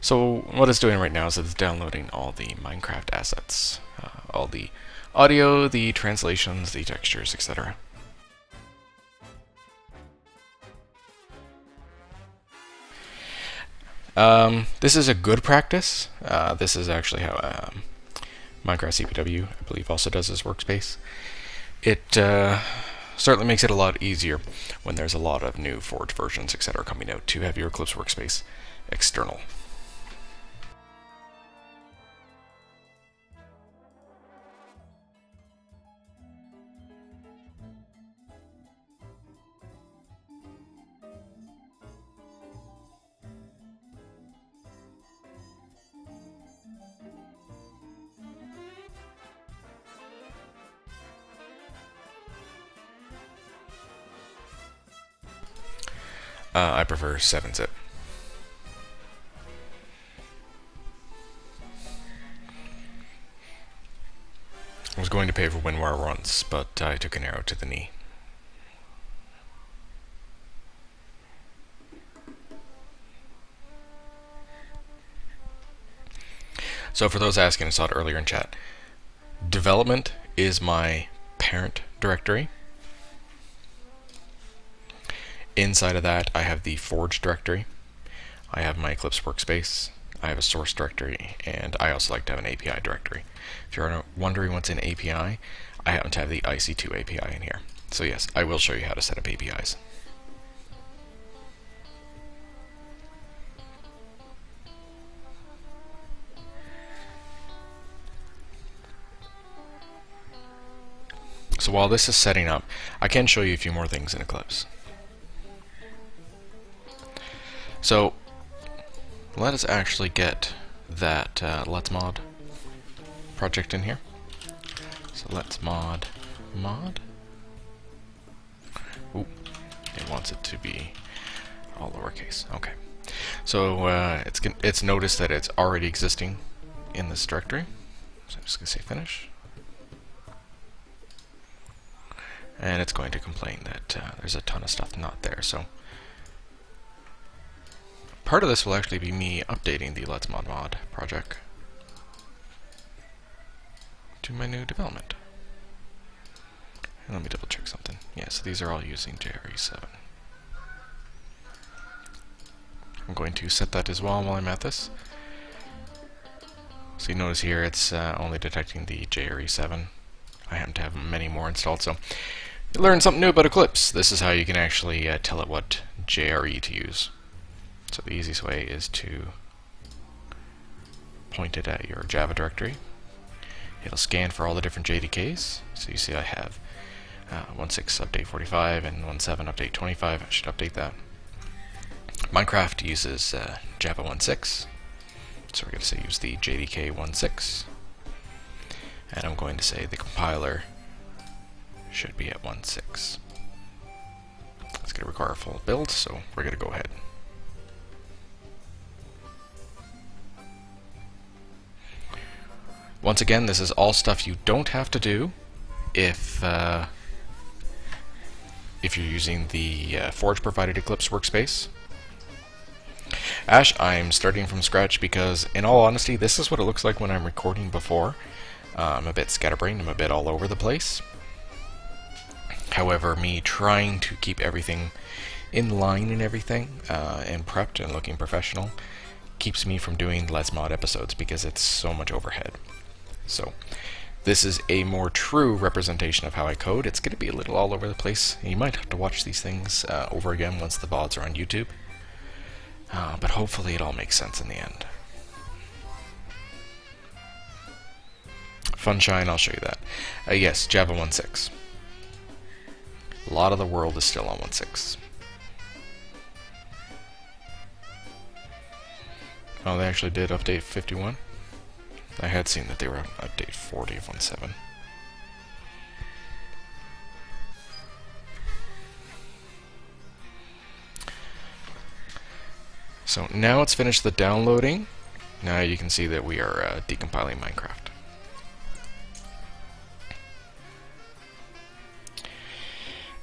So what it's doing right now is it's downloading all the Minecraft assets, all the audio, the translations, the textures, etc. This is a good practice. This is actually how Minecraft CPW, I believe, also does this workspace. It certainly makes it a lot easier when there's a lot of new Forge versions, etc. coming out to have your Eclipse workspace external. I prefer 7-zip. I was going to pay for WinRAR once, but I took an arrow to the knee. So for those asking, I saw it earlier in chat. Development is my parent directory. Inside of that, I have the Forge directory. I have my Eclipse workspace. I have a source directory, and I also like to have an API directory. If you're wondering what's an API, I happen to have the IC2 API in here. So yes, I will show you how to set up APIs. So while this is setting up, I can show you a few more things in Eclipse. So let us actually get that Let's Mod project in here. So let's mod. Ooh, it wants it to be all lowercase. Okay. So it's noticed that it's already existing in this directory. So I'm just going to say finish. And it's going to complain that there's a ton of stuff not there. So part of this will actually be me updating the Let's Mod project to my new development. And let me double check something. Yeah, so these are all using JRE7. I'm going to set that as well while I'm at this. So you notice here it's only detecting the JRE7. I happen to have many more installed, so you learn something new about Eclipse. This is how you can actually tell it what JRE to use. So the easiest way is to point it at your Java directory. It'll scan for all the different JDKs. So you see I have 1.6 update 45 and 1.7 update 25. I should update that. Minecraft uses Java 1.6. So we're going to say use the JDK 1.6. And I'm going to say the compiler should be at 1.6. It's going to require a full build, so we're going to go ahead. Once again, this is all stuff you don't have to do if you're using the Forge provided Eclipse workspace. Ash, I'm starting from scratch because, in all honesty, this is what it looks like when I'm recording before. I'm a bit scatterbrained, I'm a bit all over the place. However, me trying to keep everything in line and everything, and prepped and looking professional, keeps me from doing Let's Mod episodes because it's so much overhead. So this is a more true representation of how I code. It's going to be a little all over the place. You might have to watch these things over again once the VODs are on YouTube. But hopefully it all makes sense in the end. Funshine, I'll show you that. Yes, Java 1.6. A lot of the world is still on 1.6. Oh, they actually did update 51. I had seen that they were on update 40 of 1.7. So now it's finished the downloading. Now you can see that we are decompiling Minecraft.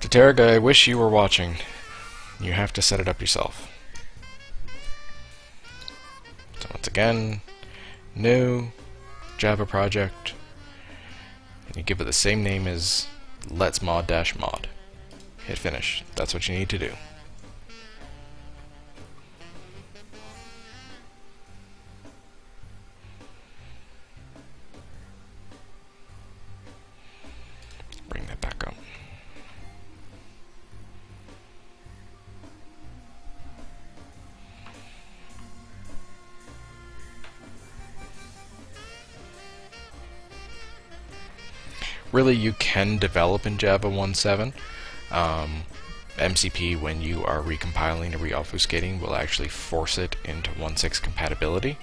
Tatarga, I wish you were watching. You have to set it up yourself. So again, new Java project, and you give it the same name as let's mod-mod. Hit finish. That's what you need to do. Bring that back up. Really, you can develop in Java 1.7. MCP, when you are recompiling or reobfuscating, will actually force it into 1.6 compatibility.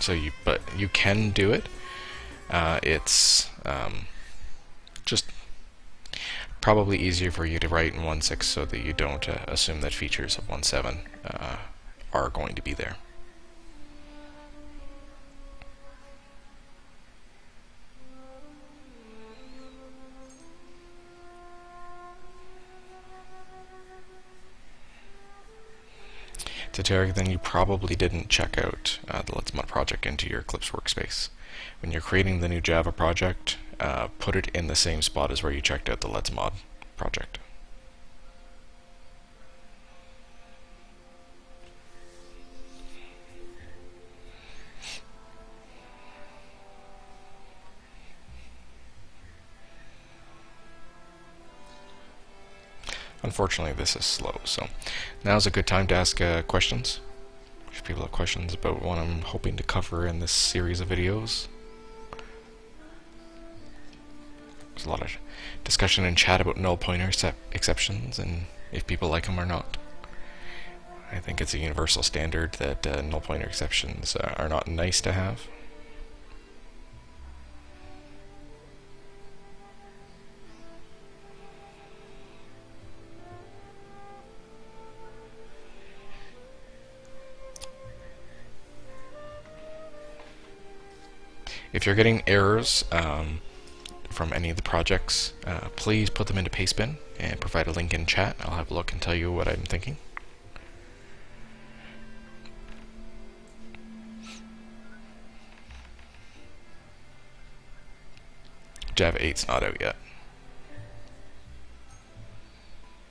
So but you can do it. It's just probably easier for you to write in 1.6 so that you don't assume that features of 1.7 are going to be there. To Tarek, then you probably didn't check out the Let's Mod project into your Eclipse workspace. When you're creating the new Java project, put it in the same spot as where you checked out the Let's Mod project. Unfortunately, this is slow, so now's a good time to ask questions. If people have questions about what I'm hoping to cover in this series of videos. There's a lot of discussion in chat about null pointer exceptions and if people like them or not. I think it's a universal standard that null pointer exceptions are not nice to have. If you're getting errors from any of the projects, please put them into Pastebin and provide a link in chat. I'll have a look and tell you what I'm thinking. Java 8's not out yet.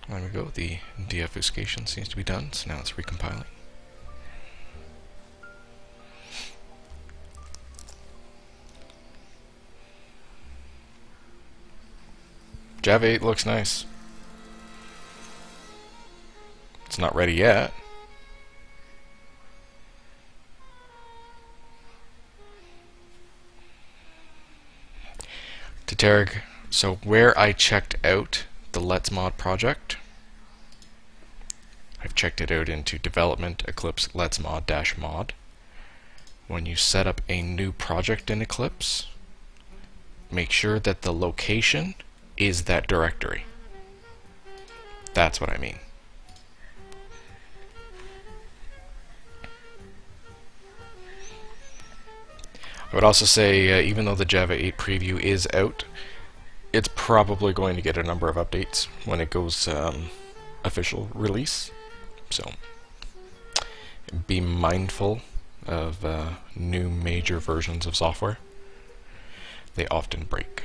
There we go, the deobfuscation seems to be done, so now it's recompiling. Java 8 looks nice. It's not ready yet. To Tarek, so where I checked out the Let's Mod project, I've checked it out into Development, Eclipse, Let's Mod-Mod. When you set up a new project in Eclipse, make sure that the location is that directory. That's what I mean. I would also say, even though the Java 8 preview is out, it's probably going to get a number of updates when it goes official release. So be mindful of new major versions of software. They often break.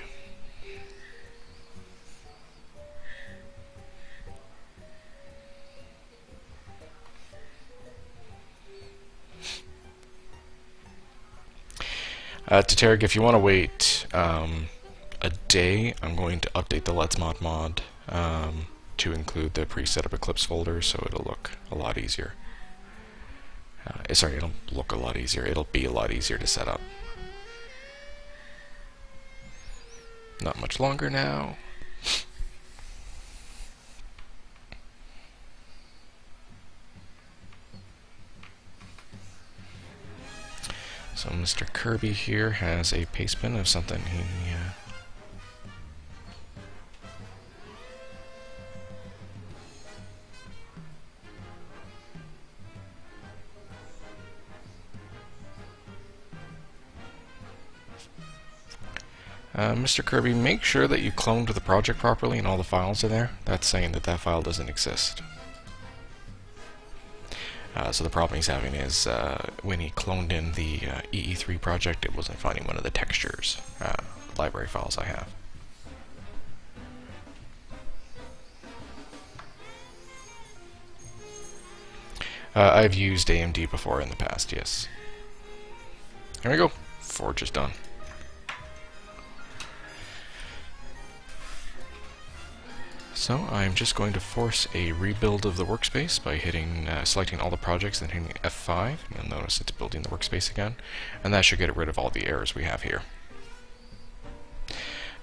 To Tarek, if you want to wait a day, I'm going to update the Let's Mod to include the pre-set up Eclipse folder, so it'll look a lot easier. Sorry, it'll look a lot easier. It'll be a lot easier to set up. Not much longer now. So Mr. Kirby here has a pastebin of something he Mr. Kirby, make sure that you cloned the project properly and all the files are there. That's saying that that file doesn't exist. So the problem he's having is when he cloned in the EE3 project, it wasn't finding one of the textures library files I have. I've used AMD before in the past, yes. Here we go. Forge is done. So I'm just going to force a rebuild of the workspace by hitting, selecting all the projects and hitting F5. You'll notice it's building the workspace again, and that should get rid of all the errors we have here.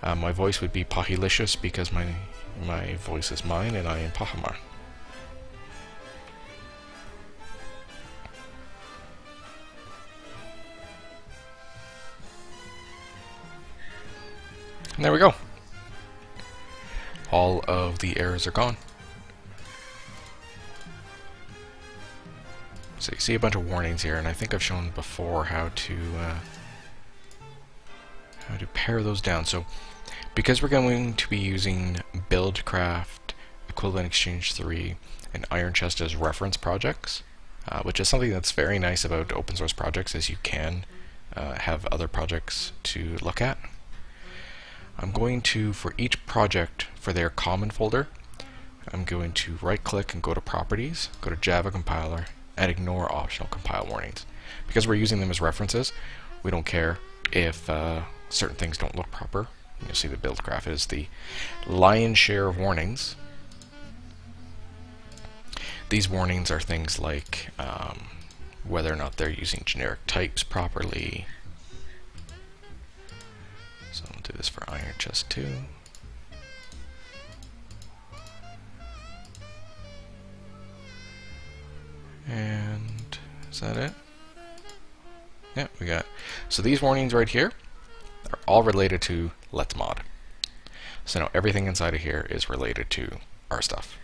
My voice would be Pahilicious because my voice is mine and I am Pahimar. And there we go. All of the errors are gone. So you see a bunch of warnings here, and I think I've shown before how to pare those down. So because we're going to be using Buildcraft, Equivalent Exchange 3, and Iron Chest as reference projects, which is something that's very nice about open source projects, is you can have other projects to look at. I'm going to, for each project, for their common folder, I'm going to right click and go to Properties, go to Java Compiler, and ignore optional compile warnings. Because we're using them as references, we don't care if certain things don't look proper. You'll see the build graph is the lion's share of warnings. These warnings are things like whether or not they're using generic types properly. So I'll do this for Iron Chest 2. And is that it? Yeah, we got. So these warnings right here are all related to Let's Mod. So now everything inside of here is related to our stuff.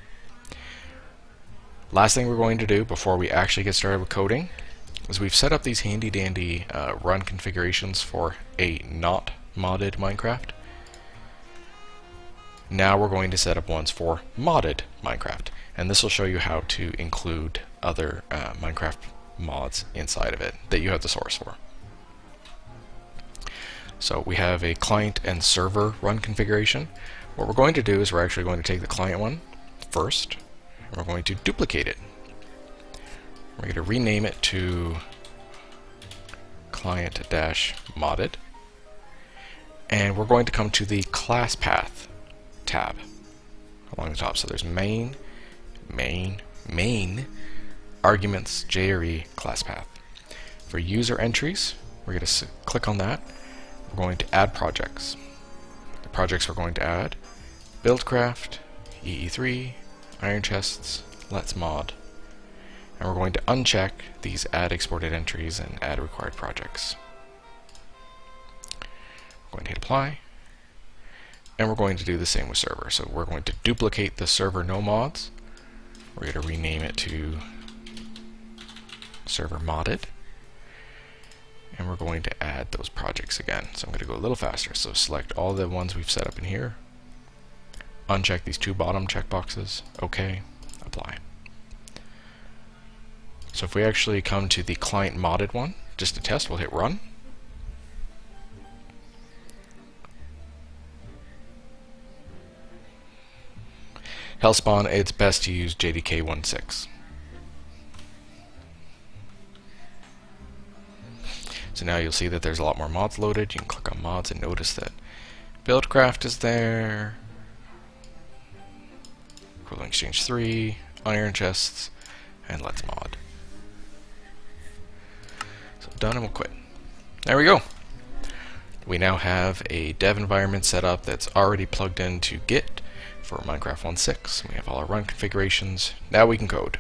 Last thing we're going to do before we actually get started with coding is we've set up these handy dandy run configurations for a not modded Minecraft. Now we're going to set up ones for modded Minecraft, and this will show you how to include other Minecraft mods inside of it that you have the source for. So we have a client and server run configuration. What we're going to do is we're actually going to take the client one first, and we're going to duplicate it. We're going to rename it to client-modded, and we're going to come to the class path tab along the top. So there's main, arguments, JRE, class path. For user entries, we're going to click on that. We're going to add projects. The projects we're going to add: Buildcraft, EE3, Iron Chests, Let's Mod. And we're going to uncheck these add exported entries and add required projects. We're going to hit apply. And we're going to do the same with server. So we're going to duplicate the server no mods. We're going to rename it to server modded. And we're going to add those projects again. So I'm going to go a little faster. So select all the ones we've set up in here. Uncheck these two bottom checkboxes. OK. Apply. So if we actually come to the client modded one, just to test, we'll hit run. Hellspawn, it's best to use JDK 1.6. So now you'll see that there's a lot more mods loaded. You can click on mods and notice that Buildcraft is there, Equivalent Exchange 3, Iron Chests, and Let's Mod. So done, and we'll quit. There we go. We now have a dev environment set up that's already plugged into Git for Minecraft 1.6. We have all our run configurations. Now we can code.